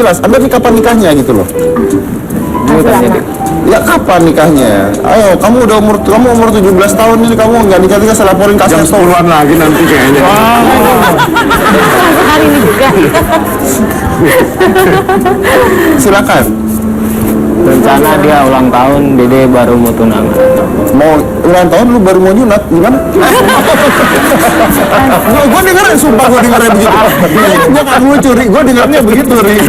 jelas. Anda nih kapan nikahnya gitu loh? Ya kapan nikahnya? Ayo, kamu umur 17 tahun ini kamu nggak nikah saya laporin kasih jam 10-an lagi nanti kayaknya. Hari ini juga. Silakan. Rencana dia ulang tahun, Dede baru mau tunangan. Mau ulang tahun lu baru mau nyunat gimana? Gue dengerin, sumpah gue dengerin begitu. Gue gak mau curi, gue dengernya begitu Ri.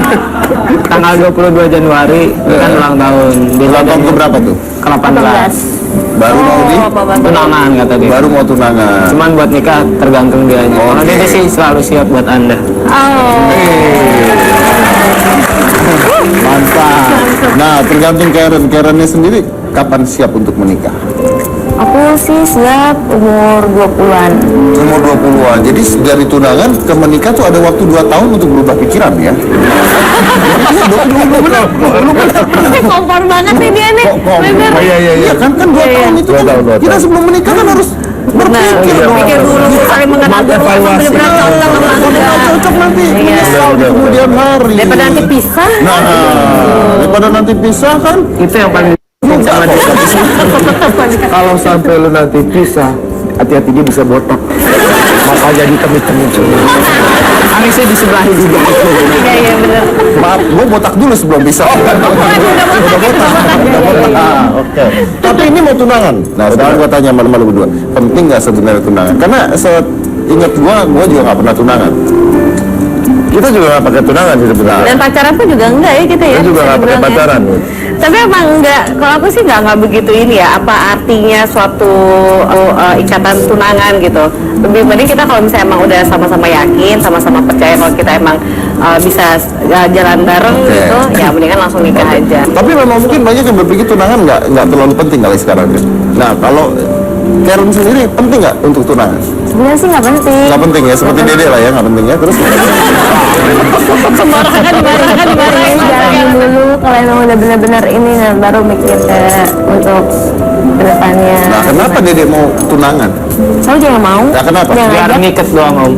Tanggal 22 Januari kan ulang tahun. Ulang tahun ke berapa tuh? Ke-18. Baru mau di Tunangan kata dia. baru mau tunangan. Cuman buat nikah tergantung dia aja. Kalau Dede sih selalu siap buat Anda. Mantap. Nah, tergantung Karennya sendiri kapan siap untuk menikah? Aku sih siap umur 20-an. Umur 20-an. Jadi dari tunangan ke menikah tuh ada waktu 2 tahun untuk berubah pikiran ya. Kompor banget nih dia nih. Bener. Iya kan 2 tahun itu kan kita sebelum menikah kan harus berpikir dong. Pikir dulu, saling mengenal dulu. Bener-bener Cocok nanti menyesal di kemudian hari. Daripada nanti pisah. Nah, daripada nanti pisah kan Itu yang paling sama dia. Kalau sampai lu nanti pisah, hati-hati dia bisa botak. Makanya jadi kemit-kemit. Amisnya di sebelah juga. Iya bener. maaf, gue botak dulu sebelum pisah. Udah botak. Oke. Tapi ini mau tunangan. Nah, sekarang gue tanya malu-malu berdua, penting nggak sebenarnya tunangan? Karena ingat gue juga nggak pernah tunangan. Kita juga nggak pakai tunangan sih sebenarnya. Dan pacaran pun juga enggak ya kita ya. Kita juga nggak pakai pacaran. Tapi emang enggak, kalau aku sih enggak begitu ini ya, apa artinya suatu ikatan tunangan gitu. Lebih mending kita kalau misalnya emang udah sama-sama yakin, sama-sama percaya kalau kita emang bisa jalan bareng gitu, ya mendingan langsung nikah aja. Tapi memang mungkin banyak yang berpikir tunangan nggak terlalu penting kali sekarang ya. Nah, kalau Karen sendiri penting nggak untuk tunangan? Sebenarnya sih nggak penting. Nggak penting ya, seperti Dede lah ya, nggak penting ya. Terus Sembarangan dimarahin. Jalanin dulu, kalau emang udah benar-benar ini, nah, baru mikir untuk kedepannya. nah, kenapa Dede mau tunangan? Saya juga nggak mau. Nah, kenapa? Jangan Biar aja. ngikat doang om.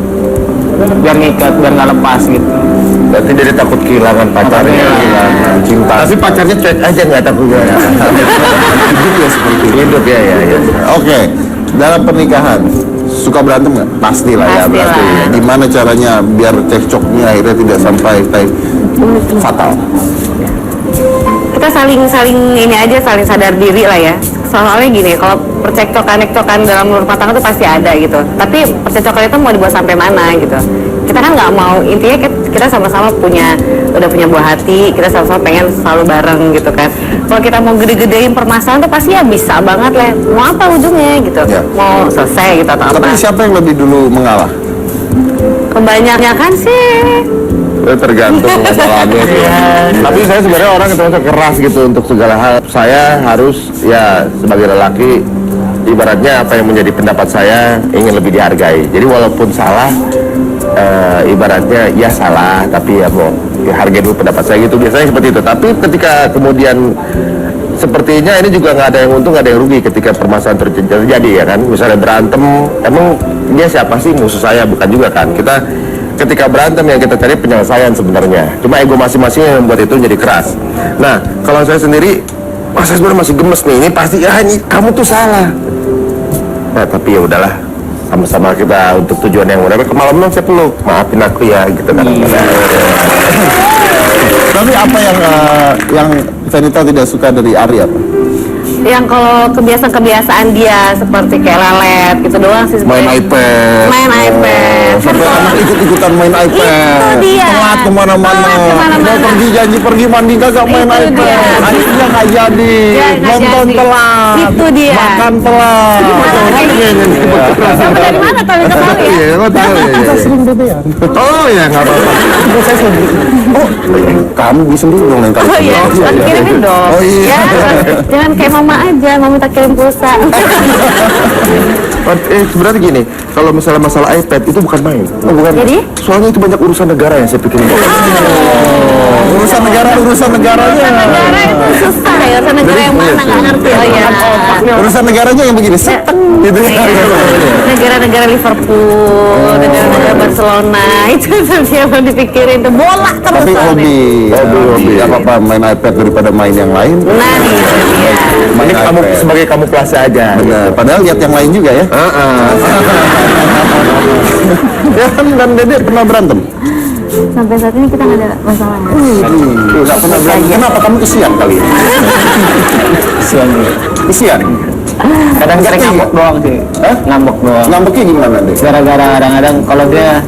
Biar ngikat, biar nggak lepas gitu. Berarti dia takut kehilangan pacarnya, kehilangan cinta. Tapi pacarnya cuek aja nggak takut ya. Hidup ya seperti itu. Hidup ya. Oke, dalam pernikahan suka berantem nggak? Pasti lah ya, Pasti berarti. lah. Gimana caranya biar cekcoknya akhirnya tidak sampai fatal? Kita saling ini aja, saling sadar diri lah ya. Soalnya gini, kalau percekcokan dalam rumah tangga tuh pasti ada gitu. Tapi percekcokan itu mau dibuat sampai mana gitu. Kita kan nggak mau, intinya kita sama-sama udah punya buah hati, kita sama-sama pengen selalu bareng gitu kan. Kalau kita mau gede-gedein permasalahan tuh pasti ya bisa banget lah. Mau apa ujungnya gitu? Ya. Mau selesai gitu atau Tapi apa? siapa yang lebih dulu mengalah? Kebanyakan sih. Tergantung masalahnya sih. Tapi saya sebenarnya orang yang terasa keras gitu untuk segala hal. Saya harus ya sebagai lelaki, ibaratnya apa yang menjadi pendapat saya ingin lebih dihargai. Jadi walaupun salah, ibaratnya ya salah, tapi ya mau hargai dulu pendapat saya gitu. Biasanya seperti itu. Tapi ketika kemudian sepertinya ini juga nggak ada yang untung, nggak ada yang rugi ketika permasalahan terjadi ya kan. Misalnya berantem, emang dia siapa sih musuh saya? Bukan juga kan. Kita ketika berantem yang kita cari penyelesaian sebenarnya. Cuma ego masing-masing yang membuat itu jadi keras. Nah, kalau saya sendiri, saya sebenarnya masih gemes nih. Ini pasti ini kamu tuh salah. Nah, tapi ya udahlah. Sama-sama kita untuk tujuan yang benar. Kemalam saya peluk, maafin aku ya gitu kan. Tapi apa yang Venita tidak suka dari Ari apa? Yang kalau kebiasaan dia seperti kayak lelet gitu doang sih Main sebenarnya. iPad. Main iPad. Sampai anak ikut-ikutan main iPad. Itu dia. Telat kemana-mana. Telat kemana-mana. Mau pergi janji pergi mandi kagak main Itu iPad. dia. Akhirnya nggak jadi. Ya, nggak Nonton jadi. telat. Itu dia. Makan telat. Kamu dari mana tahu itu tahu ya? Iya, lo tahu ya. Kita sering bebean. Oh ya, nggak apa-apa. Saya sering. Oh, kamu bisa sendiri dong yang tadi. Oh iya, kirimin dong. Oh iya. Ya, jangan kayak mama aja, mama minta kirim pulsa. Sebenarnya gini, kalau misalnya masalah iPad itu bukan main. Oh, bukan. Jadi? Soalnya itu banyak urusan negara yang saya pikirin. Urusan negaranya. Negara itu susah ya. urusan negara yang mana nggak ngerti. Oh ya. Urusan negaranya yang begini, seteng gitu ya. Negara-negara Liverpool, negara-negara Barcelona itu siapa dipikirin tuh bola terus. Tapi soalnya. hobi. Gak apa-apa main iPad daripada main yang lain. Nah, iya. Main Ini kamu iPad. sebagai kamuflase aja. Benar. Padahal lihat yang lain juga ya. Ya kan dan Dede pernah berantem? Sampai saat ini kita nggak ada masalah. Nggak pernah berantem. Kenapa kamu kesian kali ini? Kesian? Kadang-kadang ngambek doang sih. Ngambek doang. Ngambeknya gimana deh? Gara-gara kadang-kadang kalau dia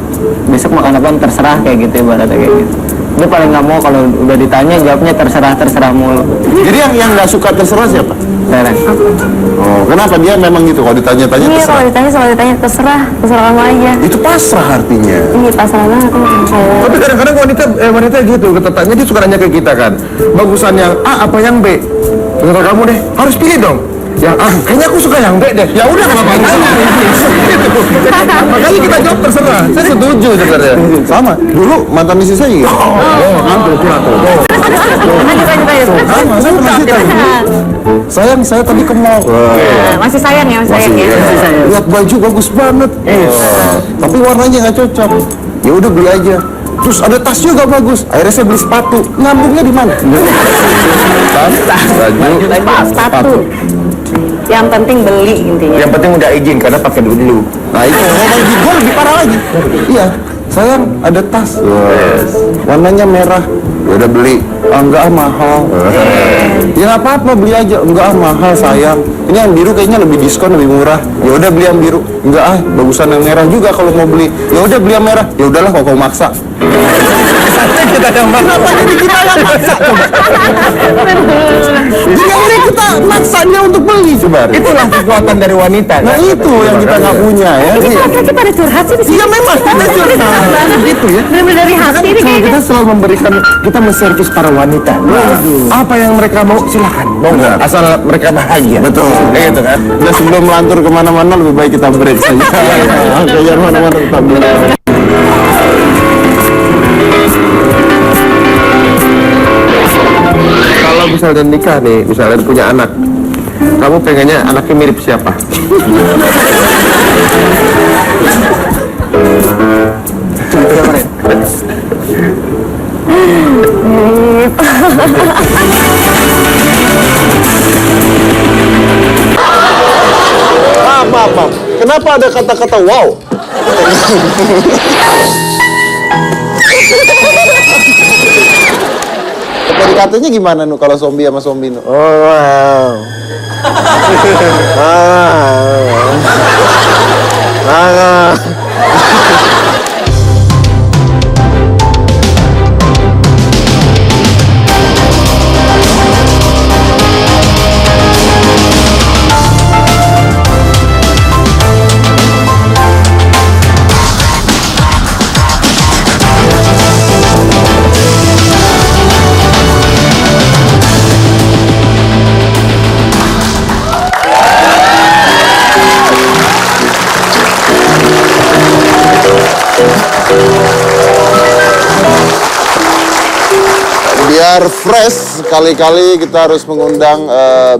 besok makan apa terserah kayak gitu, ibaratnya kayak gitu. Dia paling nggak mau kalau udah ditanya jawabnya terserah mulu. Jadi yang nggak suka terserah siapa? Seren. Oh, kenapa dia memang gitu? Kalau ditanya-tanya Iya, terserah. kalau ditanya terserah kamu aja. Itu pasrah artinya. Ini pasrah banget sama saya. Tapi kadang-kadang wanita gitu, ketetanya dia suka nanya ke kita kan, bagusan yang A apa yang B? Terserah kamu deh, harus pilih dong. Yang A, kayaknya aku suka yang B deh. Ya udah nggak apa-apa. Makanya kita jawab terserah. Saya setuju sebenarnya. Sama. Dulu mantan istri saya juga. Tuh. Sama, saya pernah cerita. Sayang, saya tadi ke mall. Masih sayang ya, masih sayang ya. Lihat baju bagus banget. Tapi warnanya nggak cocok. Ya udah beli aja. Terus ada tas juga bagus. Akhirnya saya beli sepatu. Nyambungnya di mana? Sepatu. Yang penting beli intinya. Yang penting udah izin karena pakai dulu. Nah itu, gue lebih parah lagi. Iya, sayang ada tas. Warnanya merah. Ya udah beli. Enggak mahal. Ya nggak apa-apa beli aja. Enggak mahal sayang. Ini yang biru kayaknya lebih diskon lebih murah. Ya udah beli yang biru. Enggak bagusan yang merah juga kalau mau beli. Ya udah beli yang merah. Ya udahlah kalau kau maksa. Kita yang maksa. Kenapa jadi kita yang maksa? Jadi ini kita maksa dia untuk beli coba. Itulah kekuatan dari wanita. Nah itu yang kita nggak punya ya. Ini laki-laki pada curhat sih di sini. Iya memang kita curhat. Gitu ya. Bener-bener dari hati ini Kalau kayaknya. kita selalu memberikan, kita menservis para wanita. Apa yang mereka mau silakan. Mau nggak? Asal mereka bahagia. Betul. Gitu kan. Udah sebelum melantur kemana-mana lebih baik kita break saja. Oke, jangan mana-mana tetap break. Kalau misalnya nikah nih, misalnya punya anak, kamu pengennya anaknya mirip siapa? Maaf. Kenapa ada kata-kata wow? Katanya gimana nu kalau zombie sama zombie nu? Oh wow. Biar fresh, kali-kali kita harus mengundang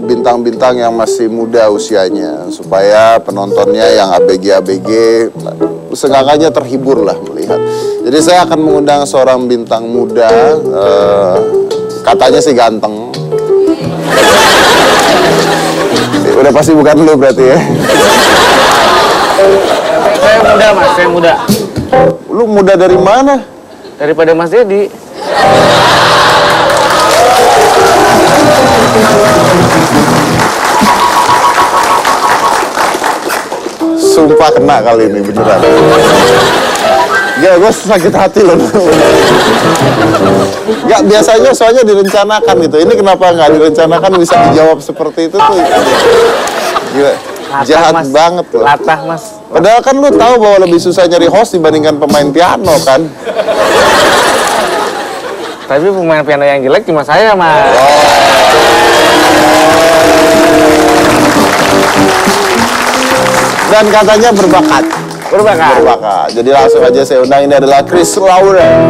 bintang-bintang yang masih muda usianya supaya penontonnya yang ABG seenggaknya terhibur lah melihat. Jadi saya akan mengundang seorang bintang muda, katanya sih ganteng. Udah pasti bukan lu berarti ya. Saya muda mas, saya muda. Lu muda dari mana? Daripada Mas Dedi. Sumpah kena kali ini beneran. Gak, gue sakit hati loh. Gak, biasanya soalnya direncanakan gitu. Ini kenapa nggak direncanakan bisa dijawab seperti itu tuh. Gila, jahat Mas. banget loh. Latah mas. Padahal kan lu tahu bahwa lebih susah nyari host dibandingkan pemain piano kan. Tapi pemain piano yang jelek cuma saya mas. Dan katanya berbakat. Berbakat. Jadi langsung aja saya undang, ini adalah Chris Lauren.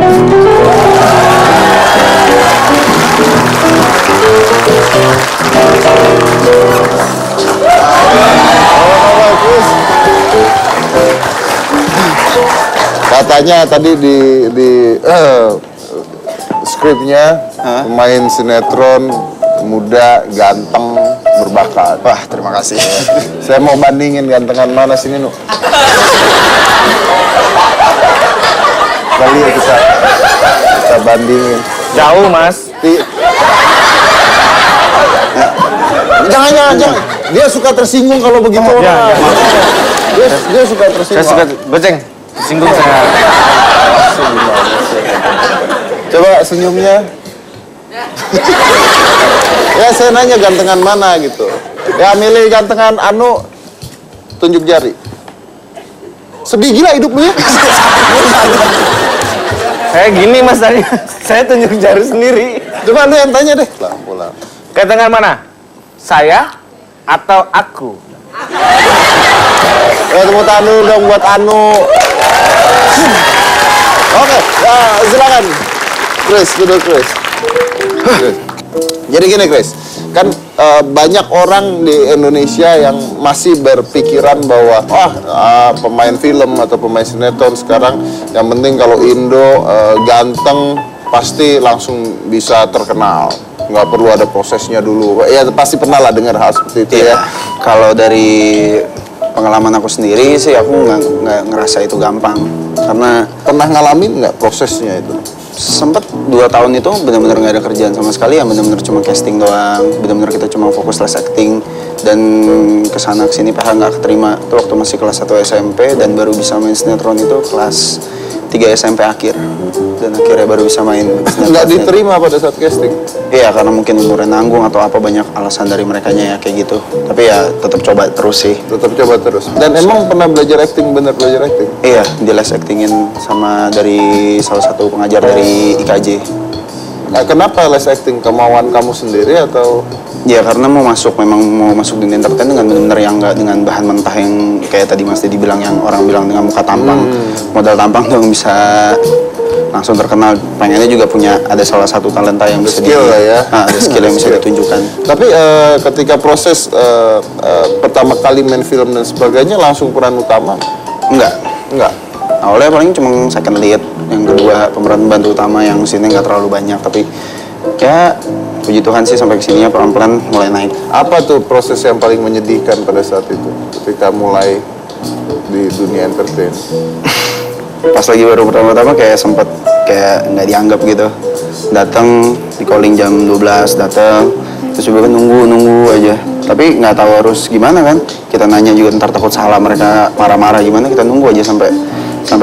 Katanya tadi di skripnya pemain sinetron muda, ganteng, berbakat. Wah, terima kasih. Saya mau bandingin gantengan mana sini, Nu. Kali ya kita bandingin. Jauh, Mas. Jangan. Dia suka tersinggung kalau begitu orang. Dia suka tersinggung. Saya suka goceng. Singgung saya. Coba senyumnya. Ya saya nanya gantengan mana gitu. Ya milih gantengan Anu, tunjuk jari. Sedih gila hidup lu ya. Saya gini, Mas, tadi. Saya tunjuk jari sendiri. Coba lu yang tanya deh. Pulang. Gantengan mana? Saya atau aku? Ya tepuk tangan dulu dong buat Anu. Oke, ya, silakan. Chris, duduk Chris. Jadi gini Chris, kan banyak orang di Indonesia yang masih berpikiran bahwa pemain film atau pemain sinetron sekarang yang penting kalau Indo ganteng pasti langsung bisa terkenal, nggak perlu ada prosesnya dulu. Ya pasti pernah lah dengar hal seperti itu ya. Kalau dari pengalaman aku sendiri sih, aku nggak ngerasa itu gampang. Karena Pernah ngalamin nggak prosesnya itu? sempet 2 tahun itu benar-benar nggak ada kerjaan sama sekali, yang benar-benar cuma casting doang, benar-benar kita cuma fokus les acting, dan kesana kesini PH nggak keterima. Itu waktu masih kelas 1 SMP, dan baru bisa main sinetron itu kelas 3 SMP akhir, dan akhirnya baru bisa main sinetron. Nggak diterima pada saat casting? Iya, karena mungkin umurnya nanggung atau apa, banyak alasan dari merekanya ya kayak gitu. Tapi ya tetap coba terus sih. Tetap coba terus. Dan emang pernah belajar acting, bener belajar acting? Iya, di les actingin sama dari salah satu pengajar dari IKJ. Nah, kenapa les acting? Kemauan kamu sendiri atau? Ya karena memang mau masuk dunia entertain dengan benar-benar yang nggak dengan bahan mentah yang kayak tadi Mas Dedi bilang, yang orang bilang dengan muka tampang, modal tampang dong bisa langsung terkenal. Pengennya juga punya ada salah satu talenta yang bisa Skill lah ya. ada skill yang bisa ditunjukkan. Tapi ketika proses pertama kali main film dan sebagainya langsung peran utama? Enggak. Awalnya paling cuma second lead, yang kedua pemeran bantu utama yang sini nggak terlalu banyak, tapi ya puji Tuhan sih sampai kesininya pelan-pelan mulai naik. Apa tuh proses yang paling menyedihkan pada saat itu ketika mulai di dunia entertain? Pas lagi baru pertama-tama kayak sempet kayak nggak dianggap gitu. Datang di calling jam 12, datang terus juga kan nunggu aja. Tapi nggak tahu harus gimana kan. Kita nanya juga ntar takut salah, mereka marah-marah gimana, kita nunggu aja sampai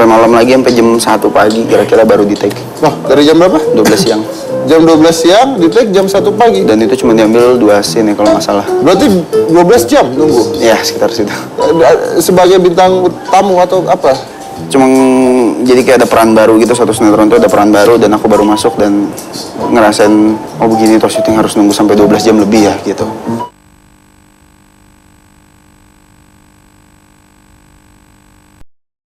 malam lagi, sampai jam 1 pagi kira-kira baru di take. Wah, dari jam berapa? 12 siang. Jam 12 siang, di take jam 1 pagi. Dan itu cuma diambil 2 scene ya kalau nggak salah. Berarti 12 jam nunggu? Ya sekitar situ. Sebagai bintang tamu atau apa? Cuma jadi kayak ada peran baru gitu, satu sinetron itu ada peran baru dan aku baru masuk dan ngerasain oh begini terus syuting harus nunggu sampai 12 jam lebih ya gitu.